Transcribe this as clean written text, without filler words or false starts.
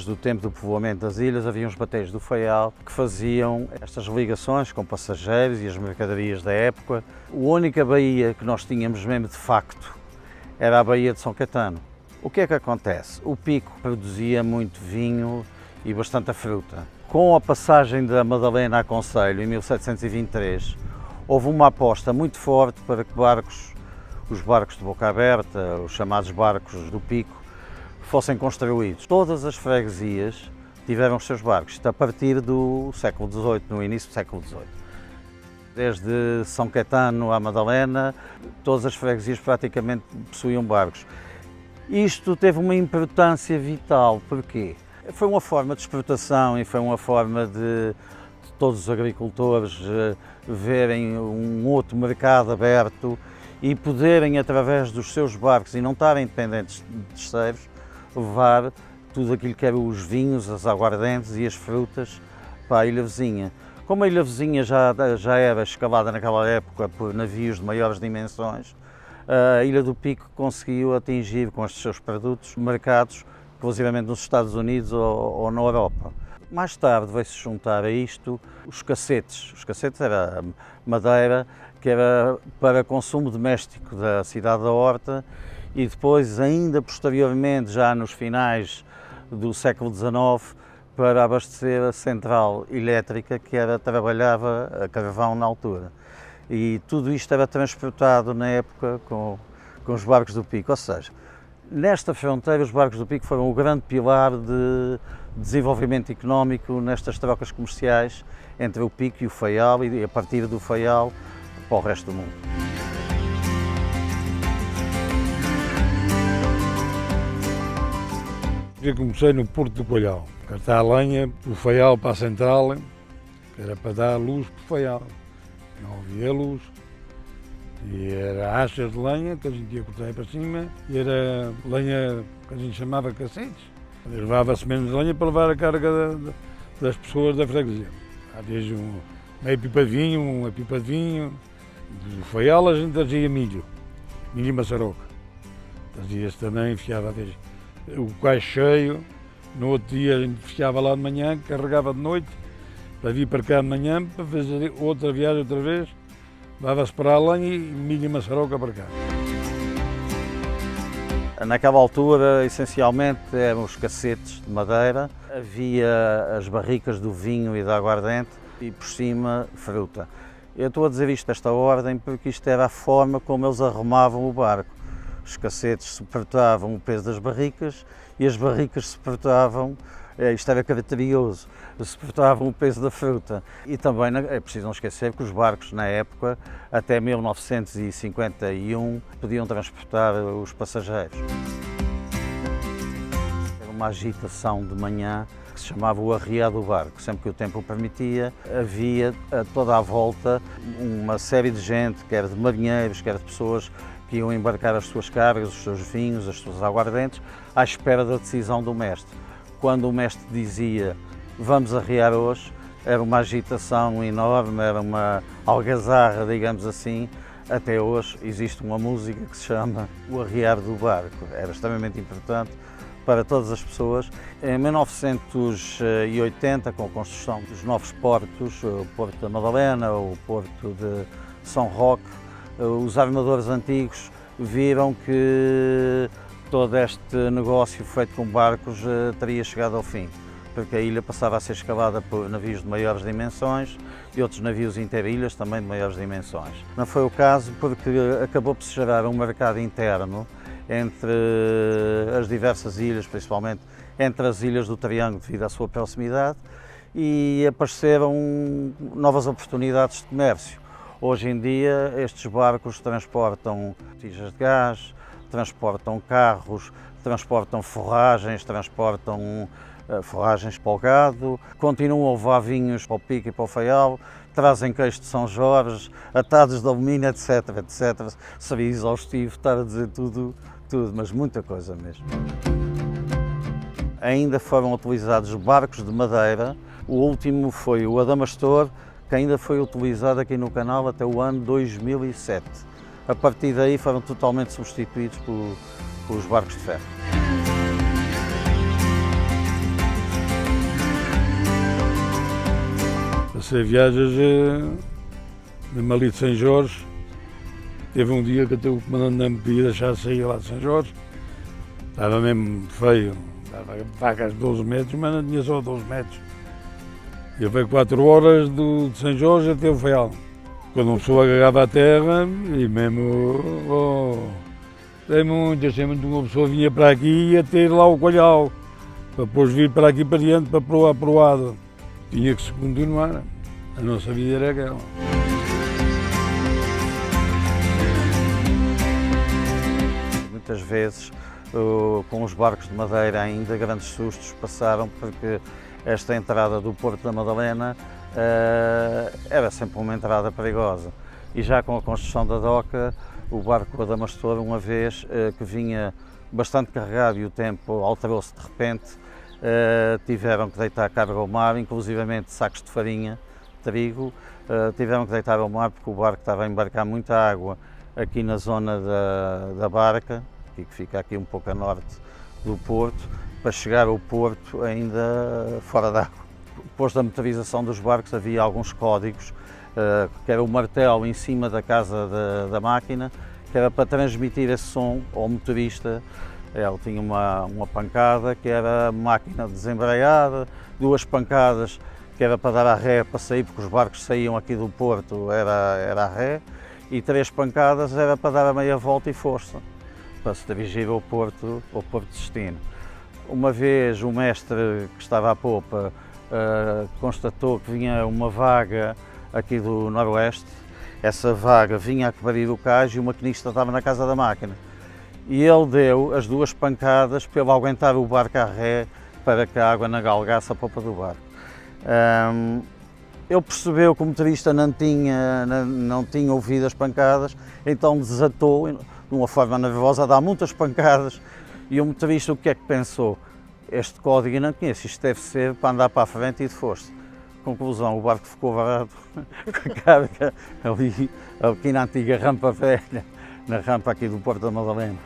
desde o tempo do povoamento das ilhas, havia uns batéis do Faial que faziam estas ligações com passageiros e as mercadorias da época. A única baía que nós tínhamos mesmo de facto era a Baía de São Caetano. O que é que acontece? O Pico produzia muito vinho e bastante fruta. Com a passagem da Madalena a Conselho, em 1723, houve uma aposta muito forte para que os barcos de boca aberta, os chamados barcos do Pico, fossem construídos. Todas as freguesias tiveram os seus barcos, isto a partir do século XVIII, no início do século XVIII. Desde São Caetano à Madalena, todas as freguesias praticamente possuíam barcos. Isto teve uma importância vital, porquê? Foi uma forma de exportação e foi uma forma de todos os agricultores verem um outro mercado aberto e poderem, através dos seus barcos e não estarem dependentes de terceiros, levar tudo aquilo que eram os vinhos, as aguardentes e as frutas para a ilha vizinha. Como a ilha vizinha já era escavada naquela época por navios de maiores dimensões, a Ilha do Pico conseguiu atingir com estes seus produtos mercados, inclusivamente nos Estados Unidos ou na Europa. Mais tarde veio-se juntar a isto os cacetes. Os cacetes era madeira que era para consumo doméstico da cidade da Horta e depois, ainda posteriormente, já nos finais do século XIX, para abastecer a central elétrica que trabalhava a carvão na altura. E tudo isto era transportado na época com os barcos do Pico, ou seja, nesta fronteira os barcos do Pico foram o grande pilar de desenvolvimento económico nestas trocas comerciais entre o Pico e o Faial e a partir do Faial para o resto do mundo. Eu comecei no Porto do Coilhau, cartar a lenha do Faial para a central, que era para dar luz para o Faial. Não havia luz. E era achas de lenha que a gente ia cortar para cima e era lenha que a gente chamava cacetes. Levava-se menos lenha para levar a carga das pessoas da freguesia. Havia meia pipa de vinho, uma pipa de vinho. Do Faial a gente trazia milho e maçaroca. Trazia-se também, fiava o cais cheio. No outro dia a gente fiava lá de manhã, carregava de noite para vir para cá de manhã, para fazer outra viagem outra vez. Dava-se para a lenha e milho e maçaroca para cá. Naquela altura, essencialmente, eram os cacetes de madeira, havia as barricas do vinho e da aguardente e, por cima, fruta. Eu estou a dizer isto desta ordem porque isto era a forma como eles arrumavam o barco. Os cacetes suportavam o peso das barricas e as barricas suportavam, isto era característico, suportavam o peso da fruta. E também é preciso não esquecer que os barcos, na época, até 1951, podiam transportar os passageiros. Era uma agitação de manhã que se chamava o arriar do barco. Sempre que o tempo o permitia, havia a toda a volta uma série de gente, quer de marinheiros, quer de pessoas que iam embarcar as suas cargas, os seus vinhos, as suas aguardentes, à espera da decisão do mestre. Quando o mestre dizia vamos arriar hoje, era uma agitação enorme, era uma algazarra, digamos assim. Até hoje existe uma música que se chama O Arriar do Barco. Era extremamente importante para todas as pessoas. Em 1980, com a construção dos novos portos, o Porto da Madalena, o Porto de São Roque, os armadores antigos viram que todo este negócio feito com barcos teria chegado ao fim, porque a ilha passava a ser escavada por navios de maiores dimensões e outros navios interilhas também de maiores dimensões. Não foi o caso porque acabou por se gerar um mercado interno entre as diversas ilhas, principalmente entre as ilhas do Triângulo devido à sua proximidade, e apareceram novas oportunidades de comércio. Hoje em dia estes barcos transportam botijas de gás, transportam carros, transportam forragens, transportam forragens para o gado, continuam a levar vinhos para o Pico e para o Faial, trazem queijo de São Jorge, atados de alumínio, etc, etc. Seria exaustivo estar a dizer tudo, mas muita coisa mesmo. Ainda foram utilizados barcos de madeira, o último foi o Adamastor, que ainda foi utilizado aqui no canal até o ano 2007. A partir daí foram totalmente substituídos pelos barcos de ferro. ser viagens mesmo ali de São Jorge. Teve um dia que até o comandante não me podia deixar sair lá de São Jorge. Estava mesmo feio, estava vacas 12 metros, mas não tinha só 12 metros. Eu fui 4 horas de São Jorge até o Faial. Quando uma pessoa agarrava a terra, e mesmo, tem muito, uma pessoa vinha para aqui e ia ter lá o Coalhau, para depois vir para aqui para diante, para proar para o lado. Tinha que se continuar, a nossa vida era aquela. Muitas vezes, com os barcos de madeira ainda, grandes sustos passaram, porque esta entrada do Porto da Madalena era sempre uma entrada perigosa. E já com a construção da doca, o barco Adamastor, uma vez que vinha bastante carregado e o tempo alterou-se de repente, tiveram que deitar carga ao mar, inclusivamente sacos de farinha, trigo, tiveram que deitar ao mar porque o barco estava a embarcar muita água aqui na zona da barca, que fica aqui um pouco a norte do Porto, para chegar ao Porto ainda fora d'água. Depois da motorização dos barcos havia alguns códigos, que era o martelo em cima da casa da máquina, que era para transmitir esse som ao motorista. Ele tinha uma pancada que era máquina desembreada, 2 pancadas que era para dar a ré para sair, porque os barcos saíam aqui do Porto, era a ré, e 3 pancadas era para dar a meia volta e força, para se dirigir ao Porto de destino. Uma vez o mestre que estava à popa constatou que vinha uma vaga aqui do noroeste, essa vaga vinha a cobrir o cais e o maquinista estava na casa da máquina. E ele deu as 2 pancadas para ele aguentar o barco à ré para que a água não galgasse a popa do barco. Ele percebeu que o motorista não tinha ouvido as pancadas, então desatou de uma forma nervosa a dar muitas pancadas. E o motorista o que é que pensou? Este código eu não conheço, isto deve ser para andar para a frente e de foste. Conclusão, o barco ficou varado com a carga ali na antiga rampa velha, na rampa aqui do Porto da Madalena.